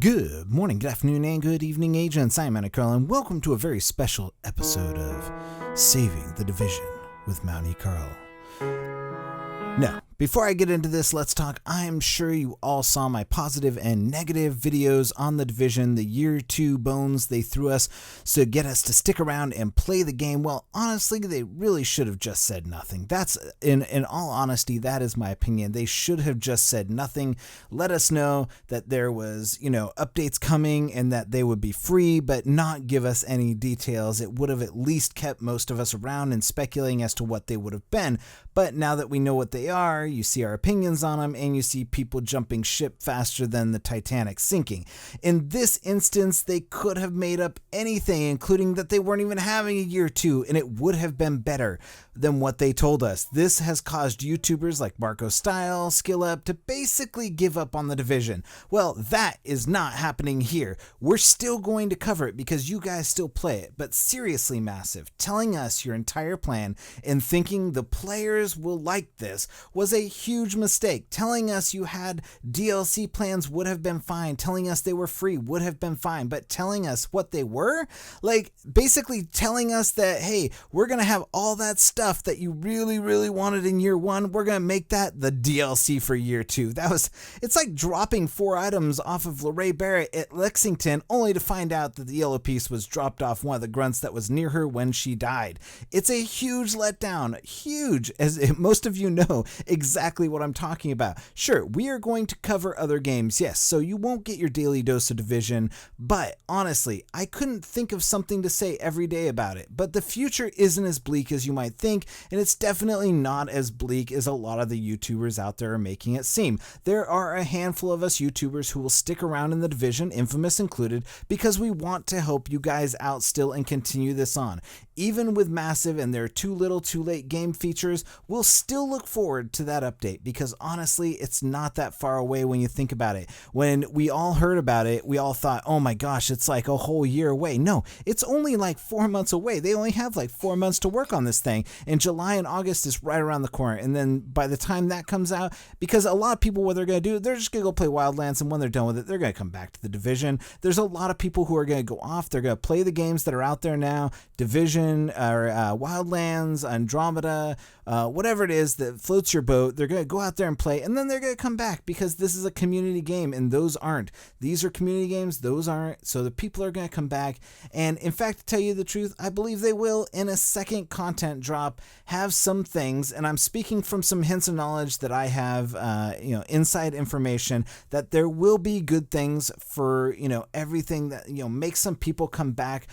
Good morning, good afternoon, and good evening, agents. I'm Anna Carl, and welcome to a very special episode of Saving the Division with Mountie Carl. Now, before I get into this, let's talk. I'm sure you all saw my positive and negative videos on the Division, the year 2 bones they threw us to get us to stick around and play the game. Well, honestly, they really should have just said nothing. That's, in all honesty, that is my opinion. They should have just said nothing. Let us know that there was, updates coming and that they would be free, but not give us any details. It would have at least kept most of us around and speculating as to what they would have been. But now that we know what they are, you see our opinions on them, and you see people jumping ship faster than the Titanic sinking. In this instance, they could have made up anything, including that they weren't even having a year 2, and it would have been better than what they told us. This has caused YouTubers like Marco Style, Skill Up to basically give up on the Division. Well, that is not happening here. We're still going to cover it because you guys still play it, but seriously, Massive, telling us your entire plan and thinking the players will like this was a huge mistake. Telling us you had DLC plans would have been fine. Telling us they were free would have been fine. But telling us what they were, like basically telling us that, hey, we're going to have all that stuff that you really, really wanted in year 1. We're going to make that the DLC for year 2. It's like dropping 4 items off of Lorraine Barrett at Lexington only to find out that the yellow piece was dropped off one of the grunts that was near her when she died. It's a huge letdown. Huge, as most of you know exactly what I'm talking about. Sure, we are going to cover other games, yes, so you won't get your daily dose of Division, but honestly, I couldn't think of something to say every day about it. But the future isn't as bleak as you might think, and it's definitely not as bleak as a lot of the YouTubers out there are making it seem. There are a handful of us YouTubers who will stick around in the Division, Infamous included, because we want to help you guys out still and continue this on. Even with Massive and their too little too late game features, we'll still look forward to that update because honestly, it's not that far away when you think about it. When we all heard about it, we all thought, oh my gosh, it's like a whole year away. No, it's only like 4 months away. They only have like 4 months to work on this thing, and July and August is right around the corner. And then by the time that comes out, because a lot of people, what they're going to do, they're just going to go play Wildlands, and when they're done with it, they're going to come back to the Division. There's a lot of people who are going to go off. They're going to play the games that are out there now, Division, or Wildlands, Andromeda, whatever it is that floats your boat. They're going to go out there and play, and then they're going to come back because this is a community game, and those aren't. These are community games, those aren't. So the people are going to come back, and in fact, to tell you the truth, I believe they will, in a second content drop, have some things, and I'm speaking from some hints of knowledge that I have, inside information, that there will be good things for, everything that, makes some people come back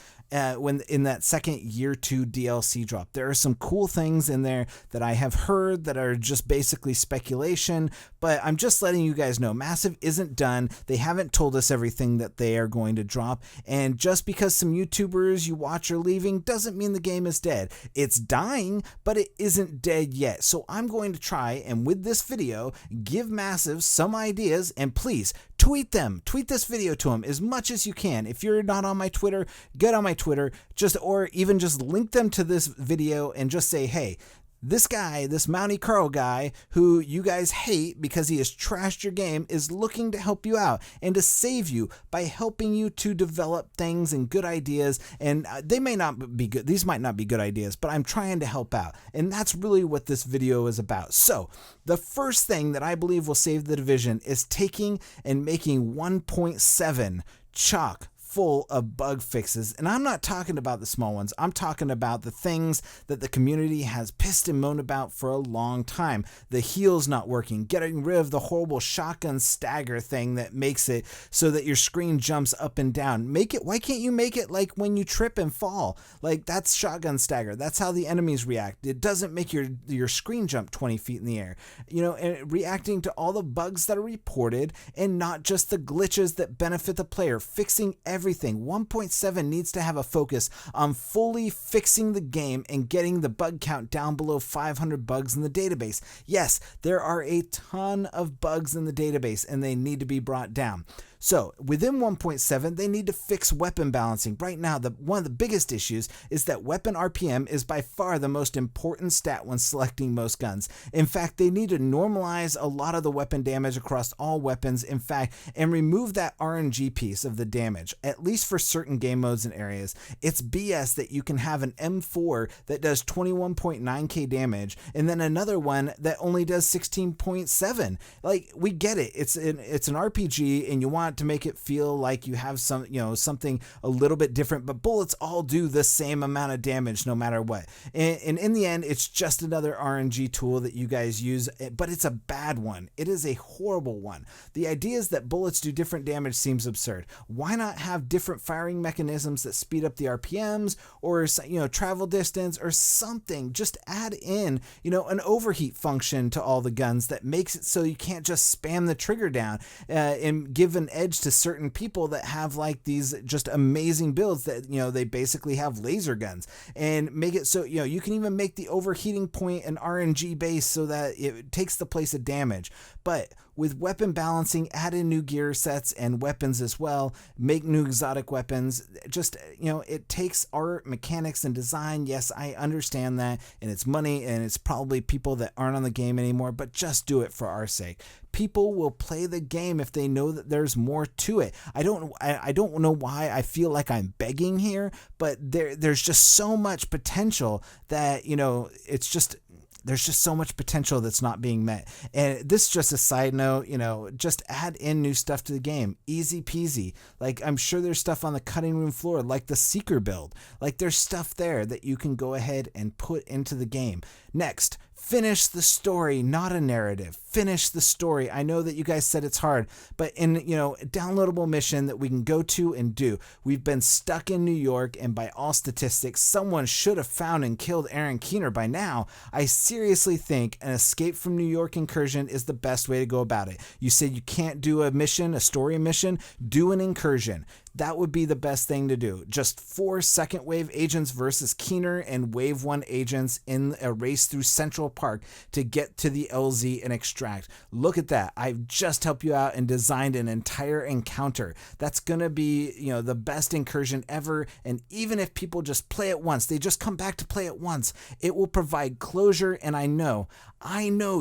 when in that second year 2 DLC drop. There are some cool things in there that I have heard that are just basically speculation, but I'm just letting you guys know Massive isn't done. They haven't told us everything that they are going to drop, and just because some YouTubers you watch are leaving doesn't mean the game is dead. It's dying, but it isn't dead yet. So I'm going to try, and with this video, give Massive some ideas, and please tweet this video to them as much as you can. If you're not on my Twitter, get on my Twitter, or even just link them to this video and just say, hey, this guy, this Mountie Carl guy, who you guys hate because he has trashed your game, is looking to help you out and to save you by helping you to develop things and good ideas. And they may not be good. These might not be good ideas, but I'm trying to help out. And that's really what this video is about. So the first thing that I believe will save the Division is taking and making 1.7 chock full of bug fixes. And I'm not talking about the small ones. I'm talking about the things that the community has pissed and moaned about for a long time. The heals not working, getting rid of the horrible shotgun stagger thing that makes it so that your screen jumps up and down. Why can't you make it like when you trip and fall? Like, that's shotgun stagger. That's how the enemies react. It doesn't make your screen jump 20 feet in the air. And reacting to all the bugs that are reported and not just the glitches that benefit the player. Fixing everything. 1.7 needs to have a focus on fully fixing the game and getting the bug count down below 500 bugs in the database. Yes, there are a ton of bugs in the database and they need to be brought down. So within 1.7, they need to fix weapon balancing. Right now, one of the biggest issues is that weapon RPM is by far the most important stat when selecting most guns. In fact, they need to normalize a lot of the weapon damage across all weapons, in fact, and remove that RNG piece of the damage, at least for certain game modes and areas. It's BS that you can have an M4 that does 21.9k damage and then another one that only does 16.7. Like, we get it. It's an RPG and you want to make it feel like you have something a little bit different, but bullets all do the same amount of damage no matter what. And in the end, it's just another RNG tool that you guys use, but it's a bad one. It is a horrible one. The idea is that bullets do different damage seems absurd. Why not have different firing mechanisms that speed up the RPMs, or travel distance or something? Just add in an overheat function to all the guns that makes it so you can't just spam the trigger down and give an edge to certain people that have like these just amazing builds that they basically have laser guns, and make it so you can even make the overheating point an RNG base so that it takes the place of damage. But with weapon balancing, add in new gear sets and weapons as well, make new exotic weapons. Just, it takes art, mechanics, and design. Yes, I understand that, and it's money, and it's probably people that aren't on the game anymore, but just do it for our sake. People will play the game if they know that there's more to it. I don't know why I feel like I'm begging here, but there's just so much potential that, there's just so much potential that's not being met. And this is just a side note, just add in new stuff to the game. Easy peasy. Like, I'm sure there's stuff on the cutting room floor, like the Seeker build. Like, there's stuff there that you can go ahead and put into the game. Next, finish the story, not a narrative. Finish the story. I know that you guys said it's hard, but in, a downloadable mission that we can go to and do. We've been stuck in New York, and by all statistics, someone should have found and killed Aaron Keener by now. I seriously think an escape from New York incursion is the best way to go about it. You said you can't do a story mission, do an incursion. That would be the best thing to do. Just 4 second wave agents versus Keener and wave 1 agents in a race through Central Park to get to the LZ and extract. Look at that. I've just helped you out and designed an entire encounter. That's going to be, the best incursion ever. And even if people just play it once, they just come back to play it once, it will provide closure. And I know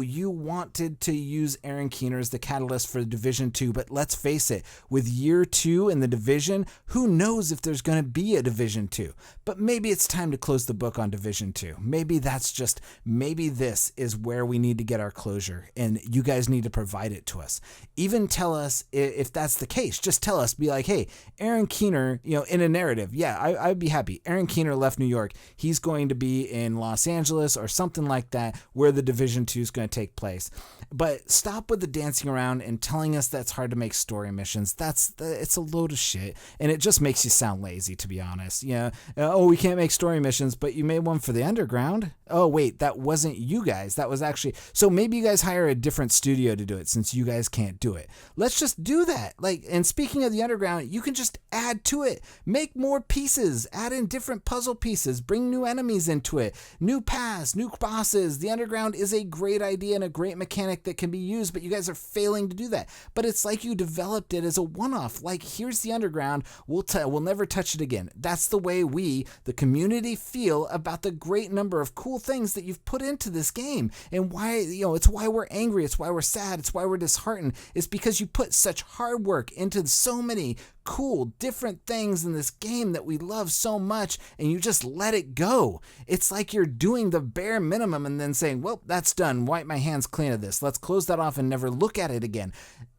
you wanted to use Aaron Keener as the catalyst for Division 2, but let's face it, with year 2 in the Division, who knows if there's going to be a Division 2? But maybe it's time to close the book on Division 2. Maybe this is where we need to get our closure, and you guys need to provide it to us. Even tell us if that's the case. Just tell us, be like, hey, Aaron Keener, in a narrative, yeah, I'd be happy. Aaron Keener left New York. He's going to be in Los Angeles or something like that, where the Division 2 is going to take place. But stop with the dancing around and telling us that's hard to make story missions. It's a load of shit, and it just makes you sound lazy, to be honest. We can't make story missions, but you made one for the Underground. Oh wait, that wasn't you guys. That was actually, so maybe you guys hire a different studio to do it, since you guys can't do it. Let's just do that. And speaking of the Underground, you can just add to it, make more pieces, add in different puzzle pieces, bring new enemies into it, new paths, new bosses. The Underground is a great idea and a great mechanic that can be used, but you guys are failing to do that. But it's like you developed it as a one-off. Like, here's the Underground, we'll never touch it again. That's the way we, the community, feel about the great number of cool things that you've put into this game. And why, it's why we're angry, it's why we're sad, it's why we're disheartened. It's because you put such hard work into so many cool different things in this game that we love so much, and you just let it go. It's like you're doing the bare minimum and then saying, well, that's done, wipe my hands clean of this, let's close that off and never look at it again.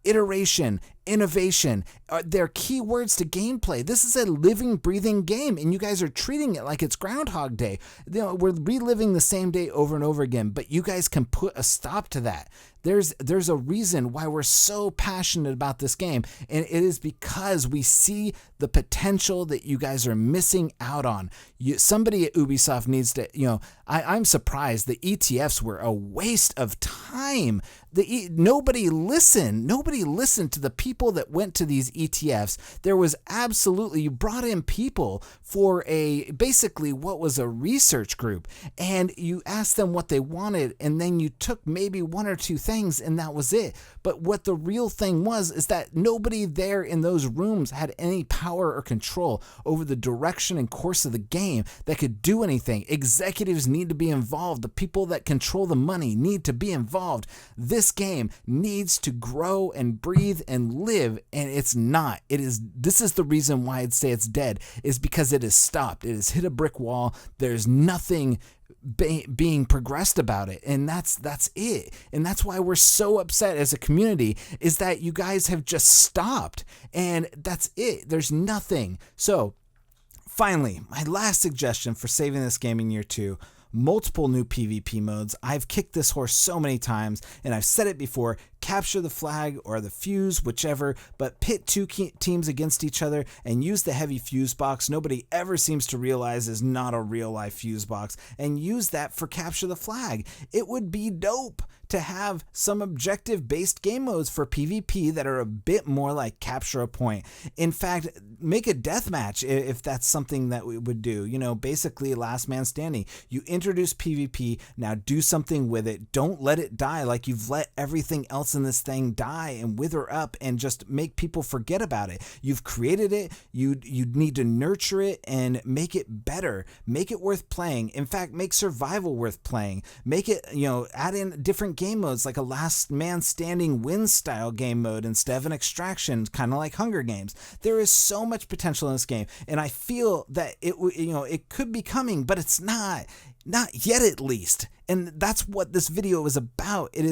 Iteration, innovation, they're key words to gameplay. This is a living, breathing game, and you guys are treating it like it's Groundhog Day. We're reliving the same day over and over again, but you guys can put a stop to that. There's a reason why we're so passionate about this game, and it is because we see the potential that you guys are missing out on. Somebody at Ubisoft needs to, I'm surprised the ETFs were a waste of time. Nobody listened to the people people that went to these ETFs, there was absolutely, you brought in people for basically what was a research group, and you asked them what they wanted, and then you took maybe one or two things, and that was it. But what the real thing was is that nobody there in those rooms had any power or control over the direction and course of the game that could do anything. Executives need to be involved. The people that control the money need to be involved. This game needs to grow and breathe and live, and it's not. This is the reason why I'd say it's dead, is because it has stopped. It has hit a brick wall. There's nothing being progressed about it, and that's it. And that's why we're so upset as a community, is that you guys have just stopped, and that's it. There's nothing. So finally, my last suggestion for saving this game in year 2: multiple new PvP modes. I've kicked this horse so many times, and I've said it before: capture the flag or the fuse, whichever, but pit two teams against each other and use the heavy fuse box nobody ever seems to realize is not a real life fuse box, and use that for capture the flag. It would be dope to have some objective based game modes for PvP that are a bit more like capture a point. In fact, make a deathmatch if that's something that we would do. You know, basically last man standing. You introduce PvP, now do something with it. Don't let it die like you've let everything else in this thing die and wither up and just make people forget about it. You've created it, you need to nurture it and make it better. Make it worth playing. In fact, make survival worth playing. Make it, add in different game modes, like a last man standing win style game mode instead of an extraction, kind of like Hunger Games. There is so much potential in this game, and I feel that it could be coming, but it's not yet, at least. And that's what this video is about. It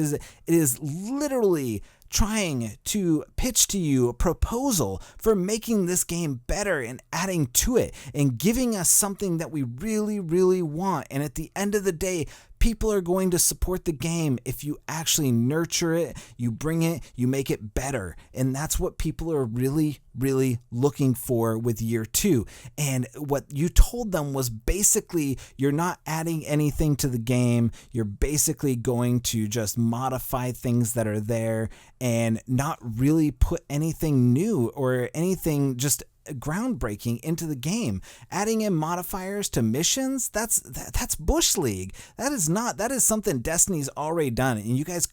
is literally trying to pitch to you a proposal for making this game better and adding to it and giving us something that we really, really want. And at the end of the day, people are going to support the game if you actually nurture it, you bring it, you make it better. And that's what people are really, really looking for with year 2. And what you told them was basically, you're not adding anything to the game. You're basically going to just modify things that are there and not really put anything new or anything just groundbreaking into the game. Adding in modifiers to missions, that's Bush League. That is something Destiny's already done. And you guys,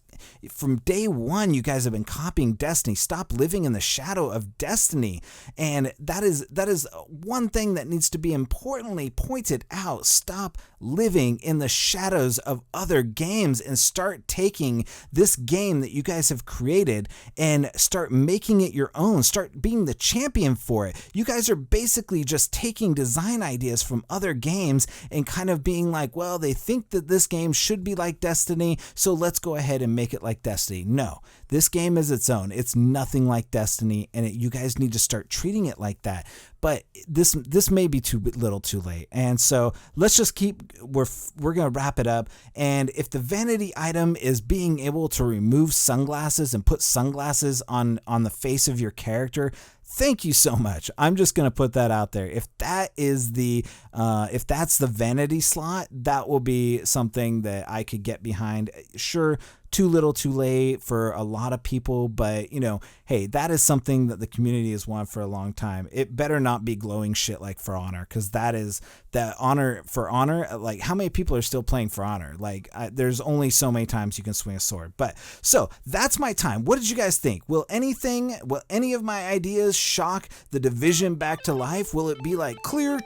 from day one, you guys have been copying Destiny. Stop living in the shadow of Destiny. And that is one thing that needs to be importantly pointed out. Stop living in the shadows of other games and start taking this game that you guys have created and start making it your own. Start being the champion for it. You guys are basically just taking design ideas from other games and kind of being like, well, they think that this game should be like Destiny, so let's go ahead and make it like Destiny. No, this game is its own. It's nothing like Destiny, and you guys need to start treating it like that. But this may be too little too late. And so let's just we're going to wrap it up. And if the vanity item is being able to remove sunglasses and put sunglasses on the face of your character, thank you so much. I'm just going to put that out there. If that is if that's the vanity slot, that will be something that I could get behind. Sure, too little too late for a lot of people, but hey, that is something that the community has wanted for a long time. It better not be glowing shit like For Honor, because For Honor, like, how many people are still playing For Honor? Like, there's only so many times you can swing a sword. But so that's my time. What did you guys think? Will any of my ideas shock the Division back to life? Will it be like clear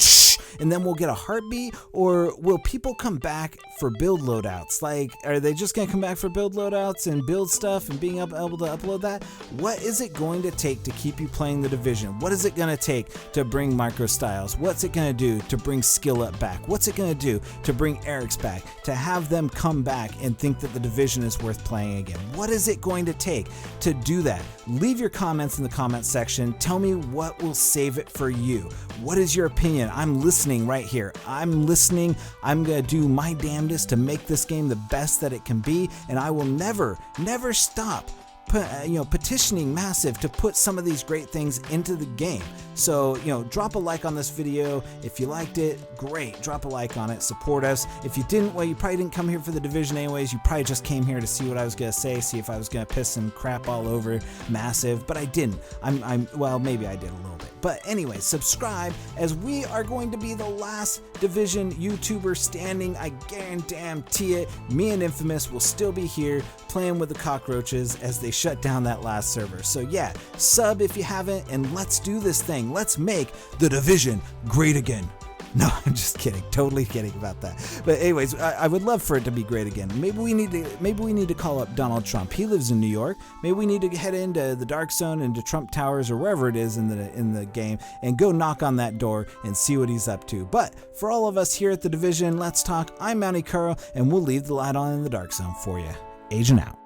and then we'll get a heartbeat, or will people come back for build loadouts? Like, are they just gonna come back for build loadouts and build stuff and being able to upload that? What is it going to take to keep you playing the Division? What is it gonna take to bring Micro Styles? What's it gonna do to bring Skill Up back? What's it gonna do to bring Eric's back, to have them come back and think that the Division is worth playing again? What is it going to take to do that? Leave your comments in the comment section. Tell me what will save it for you. What is your opinion? I'm listening right here. I'm listening. I'm gonna do my damnedest to make this game the best that it can be, and I will never stop petitioning Massive to put some of these great things into the game. So, drop a like on this video. If you liked it, great. Drop a like on it. Support us. If you didn't, well, you probably didn't come here for the Division anyways. You probably just came here to see what I was going to say, see if I was going to piss some crap all over Massive, but I didn't. Well, maybe I did a little bit. But anyway, subscribe, as we are going to be the last Division YouTuber standing. I guarantee it. Me and Infamous will still be here playing with the cockroaches as they shut down that last server. So yeah, sub if you haven't, and let's do this thing. Let's make the Division great again. No, I'm just kidding. Totally kidding about that. But anyways, I would love for it to be great again. Maybe we need to call up Donald Trump. He lives in New York. Maybe we need to head into the Dark Zone, into Trump Towers, or wherever it is in the game, and go knock on that door and see what he's up to. But for all of us here at the Division, let's talk. I'm Mounty Carl, and we'll leave the light on in the Dark Zone for you. Agent out.